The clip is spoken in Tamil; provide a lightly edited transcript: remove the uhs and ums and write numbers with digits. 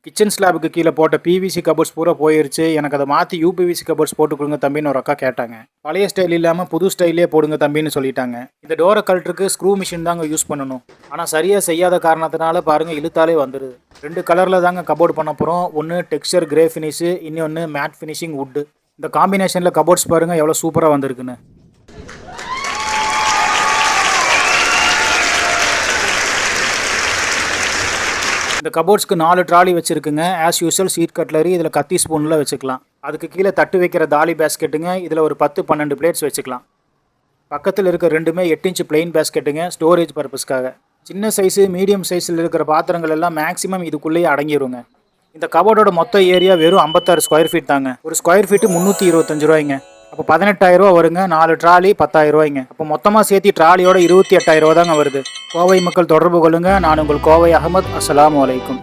கிச்சன் ஸ்லாபுக்கு கீழே போட்ட பிவிசி கபோர்ட்ஸ் பூரா போயிருச்சு. எனக்கு அதை மாற்றி யூபிவிசி கபோர்ட்ஸ் போட்டு கொடுங்க தம்பின்னு ஒரு அக்கா கேட்டாங்க. பழைய ஸ்டைல் இல்லாமல் புது ஸ்டைலே போடுங்க தம்பின்னு சொல்லிட்டாங்க. இந்த டோரை கழட்டுறதுக்கு ஸ்க்ரூ மிஷின் தாங்க யூஸ் பண்ணணும். ஆனால் சரியாக செய்யாத காரணத்தினால பாருங்கள் இழுத்தாலே வந்துடுது. 2 கலரில் தாங்க கபோர்டு பண்ண போகிறோம். ஒன்று டெக்ஸ்சர் கிரே ஃபினிஷு, இன்னொன்று மேட் ஃபினிஷிங் வுட்டு. இந்த காம்பினேஷனில் கபோர்ட்ஸ் பாருங்கள் எவ்வளோ சூப்பராக வந்திருக்குன்னு. இந்த கபோர்ட்ஸ்க்கு 4 ட்ராலி வச்சுருக்குங்க. ஆஸ் யூஸ்வல் சீட் கட்லரி, இதில் கத்தி ஸ்பூனில் வச்சுக்கலாம். அதுக்கு கீழே தட்டு வைக்கிற தாலி பேஸ்கெட்டுங்க. இதில் ஒரு 10-12 பிளேட்ஸ் வச்சுக்கலாம். பக்கத்தில் இருக்க 2மே 8 இன்ச் பிளெயின் பேஸ்கெட்டுங்க, ஸ்டோரேஜ் பர்பஸ்க்காக. சின்ன சைஸு மீடியம் சைஸில் இருக்கிற பாத்திரங்கள் எல்லாம் மேக்ஸிமம் இதுக்குள்ளேயே அடங்கிடுங்க. இந்த கபோர்டோட மொத்த ஏரியா வெறும் 56 ஸ்கொயர் ஃபீட் தாங்க. ஒரு ஸ்கொயர் ஃபீட்டு 325 ரூபாய்ங்க. அப்போ 18,000 ரூபா வருங்க. 4 ட்ராலி 10,000 ரூபாய்ங்க. அப்போ மொத்தமாக சேர்த்து ட்ராலியோட 28,000 ரூபா தாங்க வருது. கோவை மக்கள் தொடர்பு கொள்ளுங்க. நான் உங்கள் கோவை அகமது. அஸ்ஸலாமு அலைக்கும்.